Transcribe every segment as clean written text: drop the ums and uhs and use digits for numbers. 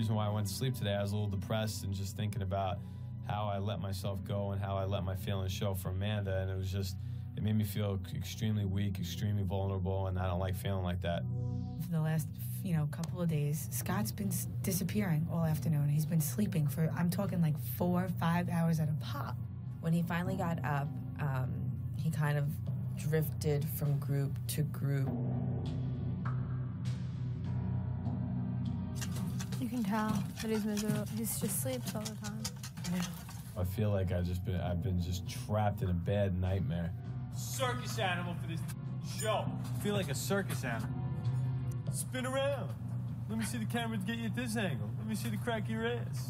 reason why I went to sleep today. I was a little depressed and just thinking about how I let myself go and how I let my feelings show for Amanda, and it made me feel extremely weak, extremely vulnerable, and I don't like feeling like that. For the last, couple of days, Scott's been disappearing all afternoon. He's been sleeping for, I'm talking like 4 or 5 hours at a pop. When he finally got up, he kind of drifted from group to group. You can tell that he's miserable. He just sleeps all the time. Yeah. I feel like I've been just trapped in a bad nightmare. Circus animal for this show. I feel like a circus animal. Spin around. Let me see the camera get you at this angle. Let me see the crack of your ass.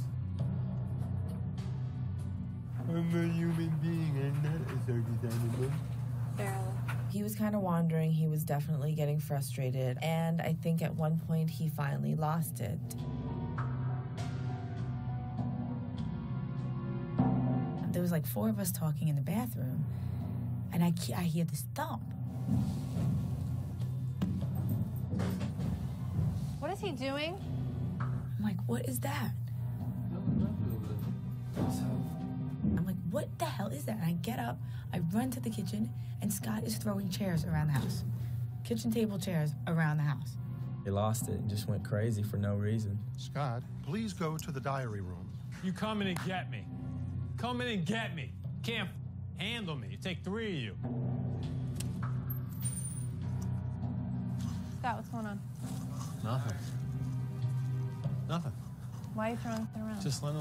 I'm a human being, I'm not a circus animal. Barely. He was kind of wandering. He was definitely getting frustrated. And I think at one point he finally lost it. There was like 4 of us talking in the bathroom, and I hear this thump. What is he doing? I'm like, what is that? I'm like, what the hell is that? And I get up, I run to the kitchen, and Scott is throwing chairs around the house. Kitchen table chairs around the house. He lost it and just went crazy for no reason. Scott, please go to the diary room. You come in and get me. Come in and get me. Can't handle me. It take 3 of you. Scott, what's going on? Nothing. Nothing. Why are you throwing it around? Just letting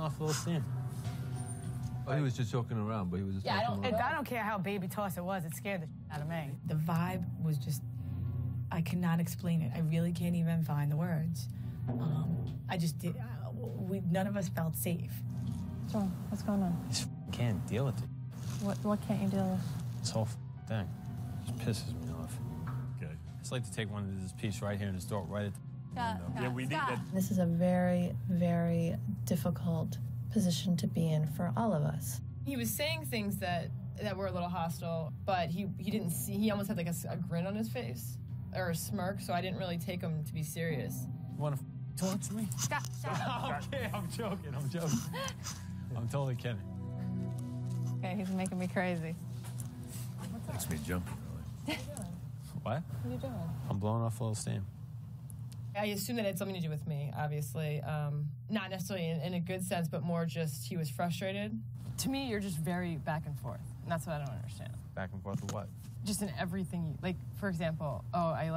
off a little steam. Oh, he was just joking around, but he was just talking around. I don't care how baby toss it was. It scared the shit out of me. The vibe was just, I cannot explain it. I really can't even find the words. I just did. None of us felt safe. What's wrong? What's going on? I just can't deal with it. What can't you deal with? This whole thing just pisses me off. Good. I just like to take one of this piece right here and just throw it right at the window. Yeah, we need that. This is a very, very difficult position to be in for all of us. He was saying things that were a little hostile, but he didn't see. He almost had like a grin on his face or a smirk, so I didn't really take him to be serious. You want to talk to me? Stop. Okay, I'm joking. I'm totally kidding. Okay, he's making me crazy. Makes me jumpy, really. What? What are you doing? I'm blowing off a little steam. I assume that it had something to do with me, obviously. Not necessarily in a good sense, but more just he was frustrated. To me, you're just very back and forth, and that's what I don't understand. Back and forth with what? Just in everything. Like, for example, I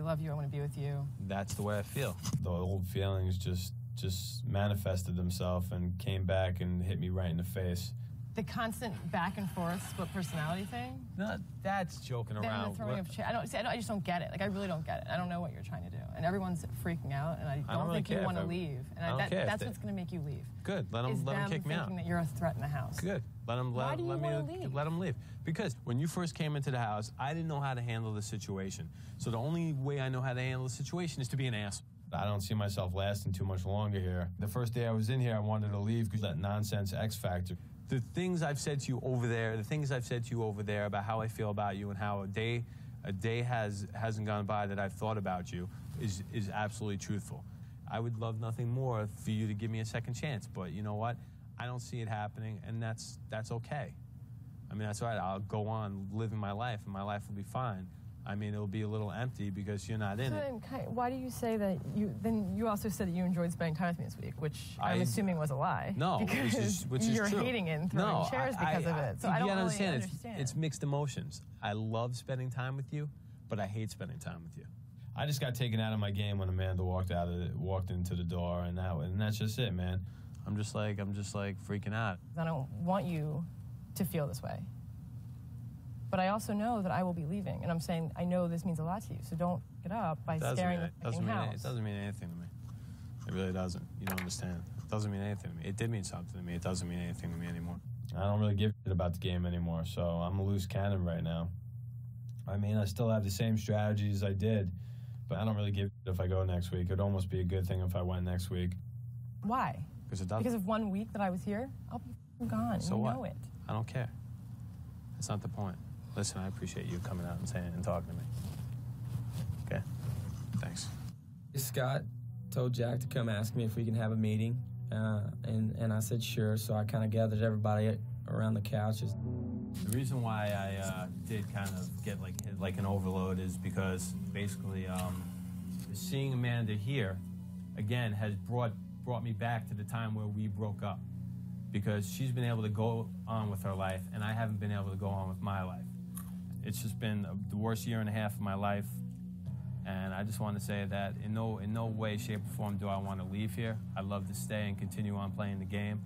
love you, I want to be with you. That's the way I feel. The old feelings just manifested themselves and came back and hit me right in the face. The constant back and forth split personality thing. No, that's joking Then around. the throwing of chairs. I just don't get it. Like, I really don't get it. I don't know what you're trying to do. And everyone's freaking out, and I don't really think you care want to if I- leave. I And don't care if that's they- what's going to make you leave. Good. Let them kick me out. thinking that you're a threat in the house. Good. Let them Why do you wanna leave? Let them leave. Because when you first came into the house, I didn't know how to handle the situation. So the only way I know how to handle the situation is to be an asshole. I don't see myself lasting too much longer here. The first day I was in here, I wanted to leave because that nonsense X factor. The things I've said to you over there, about how I feel about you and how a day hasn't gone by that I've thought about you is absolutely truthful. I would love nothing more for you to give me a second chance, but you know what? I don't see it happening, and that's okay. I mean, that's all right. I'll go on living my life, and my life will be fine. I mean, it'll be a little empty because you're not in it. Why do you say that you also said that you enjoyed spending time with me this week, which I'm assuming was a lie. No, because which is you're true. hating it and throwing chairs because of it. So I don't really understand. It's mixed emotions. I love spending time with you, but I hate spending time with you. I just got taken out of my game when Amanda walked into the door, and that's just it, man. I'm just like freaking out. I don't want you to feel this way. But I also know that I will be leaving, and I'm saying I know this means a lot to you, so don't get up by staring at the house. It doesn't mean anything to me. It really doesn't. You don't understand. It doesn't mean anything to me. It did mean something to me. It doesn't mean anything to me anymore. I don't really give a shit about the game anymore, so I'm a loose cannon right now. I mean, I still have the same strategies I did, but I don't really give a shit if I go next week. It'd almost be a good thing if I went next week. Why? Because of 1 week that I was here? I'll be gone. So you what? know it. I don't care. That's not the point. Listen, I appreciate you coming out and saying and talking to me. Okay? Thanks. Scott, told Jack to come ask me if we can have a meeting, and I said sure, so I kind of gathered everybody around the couches. The reason why I did kind of get like an overload is because basically seeing Amanda here, again, has brought me back to the time where we broke up, because she's been able to go on with her life, and I haven't been able to go on with my life. It's just been the worst year and a half of my life, and I just want to say that in no way, shape, or form do I want to leave here. I'd love to stay and continue on playing the game,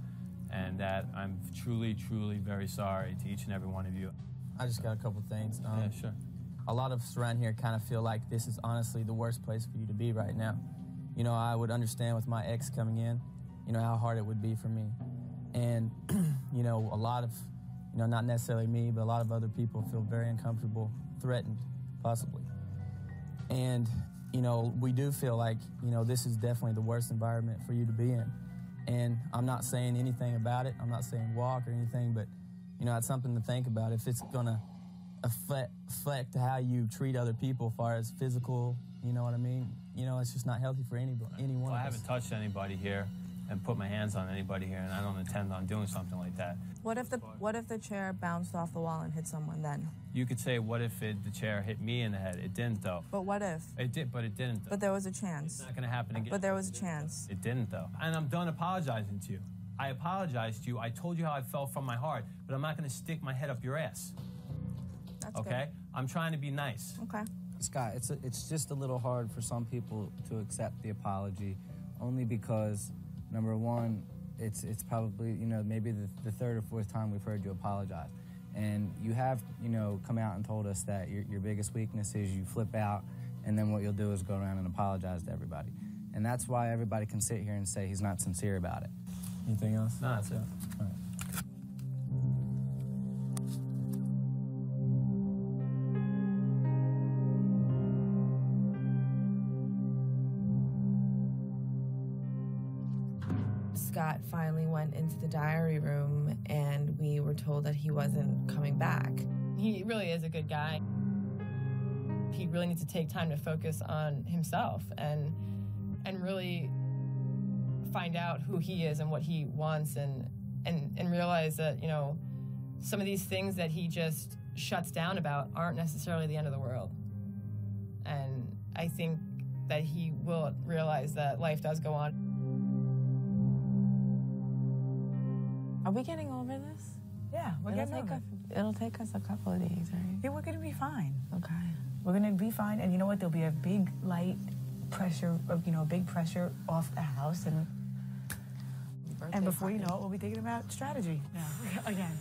and that I'm truly, truly very sorry to each and every one of you. I just got a couple things. Yeah, sure. A lot of us around here kind of feel like this is honestly the worst place for you to be right now. You know, I would understand with my ex coming in, you know, how hard it would be for me. And, you know, a lot of, you know, not necessarily me, but a lot of other people feel very uncomfortable, threatened, possibly. And, you know, we do feel like, you know, this is definitely the worst environment for you to be in. And I'm not saying anything about it. I'm not saying walk or anything, but, you know, it's something to think about. If it's going to affect how you treat other people as far as physical, you know what I mean? You know, it's just not healthy for anyone Well, of I us. haven't touched anybody here and put my hands on anybody here, and I don't intend on doing something like that. What if the chair bounced off the wall and hit someone then? You could say, what if the chair hit me in the head? It didn't, though. But what if? It did, but it didn't, though. But there was a chance. It's not going to happen again. But there was a chance. It didn't, though. And I'm done apologizing to you. I apologized to you. I told you how I felt from my heart, but I'm not going to stick my head up your ass. That's okay? good. I'm trying to be nice. Okay. Scott, it's just a little hard for some people to accept the apology, only because, number one, it's probably, you know, maybe the third or fourth time we've heard you apologize. And you have, you know, come out and told us that your biggest weakness is you flip out, and then what you'll do is go around and apologize to everybody. And that's why everybody can sit here and say he's not sincere about it. Anything else? No, that's it. All right. Scott finally went into the diary room, and we were told that he wasn't coming back. He really is a good guy. He really needs to take time to focus on himself and really find out who he is and what he wants, and realize that, you know, some of these things that he just shuts down about aren't necessarily the end of the world. And I think that he will realize that life does go on. Are we getting over this? Yeah, we're getting over it. It'll take us a couple of days, right? Yeah, we're going to be fine. Okay. We're going to be fine, and you know what? There'll be a big light pressure, big pressure off the house, and before you know it, we'll be thinking about strategy now again.